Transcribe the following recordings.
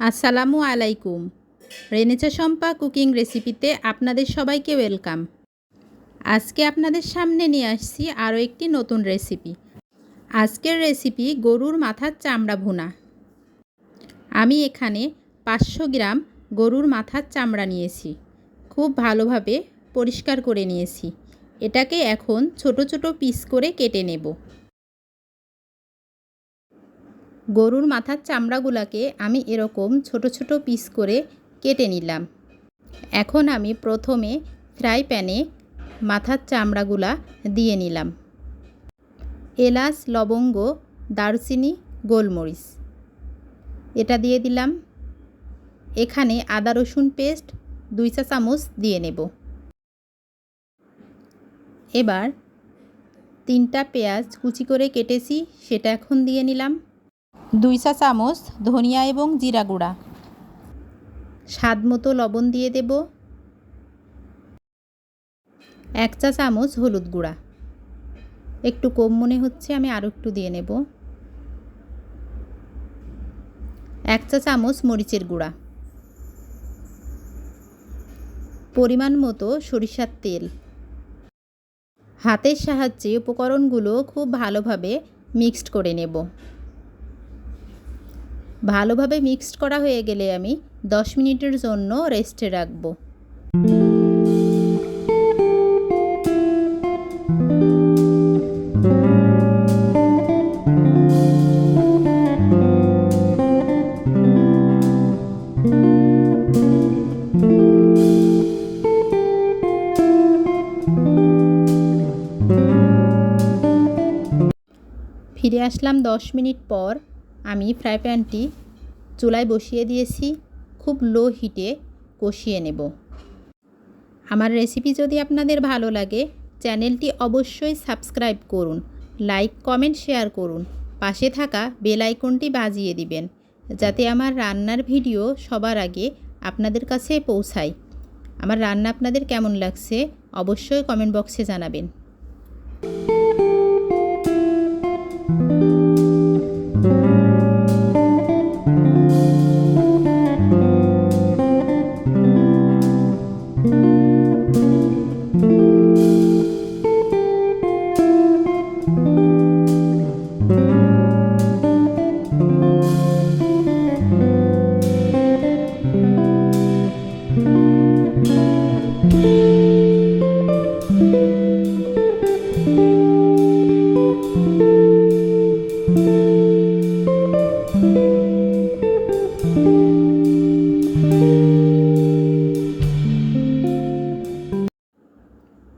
আসসালামু আলাইকুম। রেনেচা শম্পা কুকিং রেসিপিতে আপনাদের সবাইকে ওয়েলকাম। আজকে আপনাদের সামনে নিয়ে আসছি আরও একটি নতুন রেসিপি। আজকের রেসিপি গরুর মাথার চামড়া ভুনা। আমি এখানে 500 গ্রাম গরুর মাথার চামড়া নিয়েছি। খুব ভালোভাবে পরিষ্কার করে নিয়েছি। এটাকে এখন ছোট ছোট পিস করে কেটে নেব। গরুর মাথার চামড়াগুলোকে আমি এরকম ছোট ছোট পিস করে কেটে নিলাম। এখন আমি প্রথমে ফ্রাই প্যানে মাথার চামড়াগুলা দিয়ে নিলাম। এলাচ, লবঙ্গ, দারুচিনি, গোলমরিচ এটা দিয়ে দিলাম। এখানে আদা রসুন পেস্ট 2 চা চামচ দিয়ে নেব। এবার 3টা পেঁয়াজ কুচি করে কেটেছি, সেটা এখন দিয়ে নিলাম। 2 চা চামচ ধনিয়া এবং জিরা গুঁড়া, স্বাদ মতো লবণ দিয়ে দেব। 1 চা চামচ হলুদ গুঁড়া, একটু কম মনে হচ্ছে, আমি আরও একটু দিয়ে নেব। 1 চা চামচ মরিচের গুঁড়া, পরিমাণ মতো সরিষার তেল। হাতের সাহায্যে উপকরণগুলো খুব ভালোভাবে মিক্সড করে নেব। ভালোভাবে মিক্সড করা হয়ে গেলে আমি 10 মিনিটের জন্য রেস্টে রাখব। ফিরে আসলাম 10 মিনিট পর। আমি ফ্রাই প্যানটি চুলায় বসিয়ে দিয়েছি। খুব লো হিটে কষিয়ে নেব। আমার রেসিপি যদি আপনাদের ভালো লাগে, চ্যানেলটি অবশ্যই সাবস্ক্রাইব করুন, লাইক, কমেন্ট, শেয়ার করুন। পাশে থাকা বেল আইকনটি বাজিয়ে দিবেন, যাতে আমার রান্নার ভিডিও সবার আগে আপনাদের কাছে পৌঁছায়। আমার রান্না আপনাদের কেমন লাগছে অবশ্যই কমেন্ট বক্সে জানাবেন।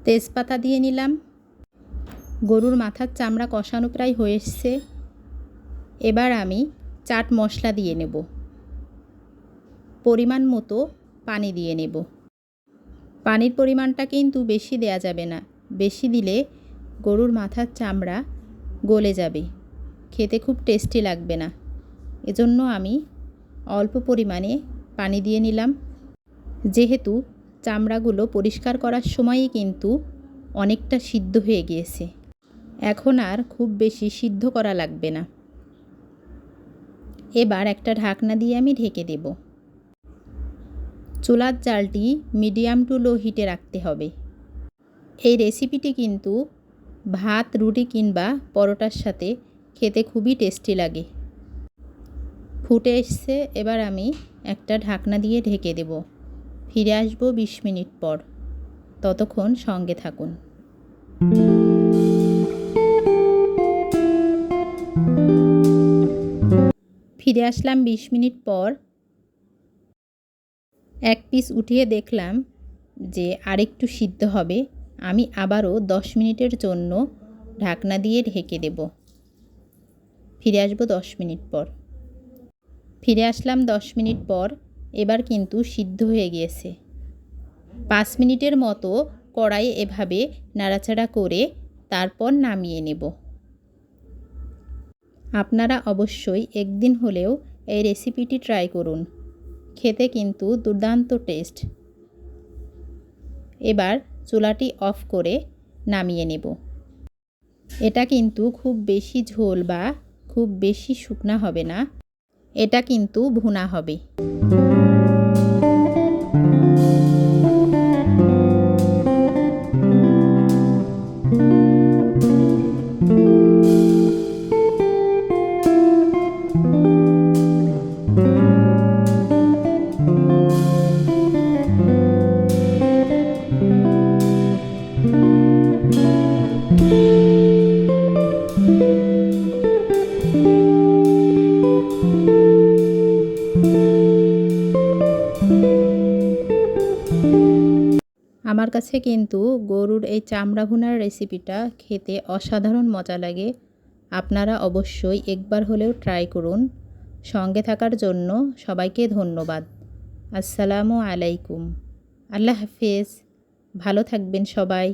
তেজপাতা দিয়ে নিলাম। গরুর মাথার চামড়া কষানো প্রায় হয়ে এসছে। এবার আমি চাট মশলা দিয়ে নেব। পরিমাণ মতো পানি দিয়ে নেব। পানির পরিমাণটা কিন্তু বেশি দেয়া যাবে না, বেশি দিলে গরুর মাথার চামড়া গলে যাবে, খেতে খুব টেস্টি লাগবে না। এজন্য আমি অল্প পরিমাণে পানি দিয়ে নিলাম। যেহেতু চামড়াগুলো পরিষ্কার করার সময়ই কিন্তু অনেকটা সিদ্ধ হয়ে গিয়েছে, এখন আর খুব বেশি সিদ্ধ করা লাগবে না। এবার একটা ঢাকনা দিয়ে আমি ঢেকে দেব। চুলার জালটি মিডিয়াম টু লো হিটে রাখতে হবে। এই রেসিপিটি কিন্তু ভাত, রুটি কিংবা পরোটার সাথে খেতে খুবই টেস্টি লাগে। ফুটে এসছে, এবার আমি একটা ঢাকনা দিয়ে ঢেকে দেব। ফিরে আসবো 20 মিনিট পর, ততক্ষণ সঙ্গে থাকুন। ফিরে আসলাম 20 মিনিট পর। এক পিস উঠিয়ে দেখলাম যে আরেকটু সিদ্ধ হবে। আমি আবারও 10 মিনিটের জন্য ঢাকনা দিয়ে ঢেকে দেব। ফিরে আসবো 10 মিনিট পর। ফিরে আসলাম 10 মিনিট পর। এবার কিন্তু সিদ্ধ হয়ে গিয়েছে। 5 মিনিটের মতো কড়াইয়ে এভাবে নাড়াচাড়া করে তারপর নামিয়ে নেব। আপনারা অবশ্যই একদিন হলেও এই রেসিপিটি ট্রাই করুন, খেতে কিন্তু দুর্দান্ত টেস্ট। এবার চুলাটি অফ করে নামিয়ে নেব। এটা কিন্তু খুব বেশি ঝোল বা খুব বেশি শুকনা হবে না, এটা কিন্তু ভুনা হবে। আমার কাছে কিন্তু গরুর এই চামড়া ভুনার রেসিপিটা খেতে অসাধারণ মজা লাগে। আপনারা অবশ্যই একবার হলেও ট্রাই করুন। সঙ্গে থাকার জন্য সবাইকে ধন্যবাদ। আসসালামু আলাইকুম। আল্লাহ হাফেজ। ভালো থাকবেন সবাই।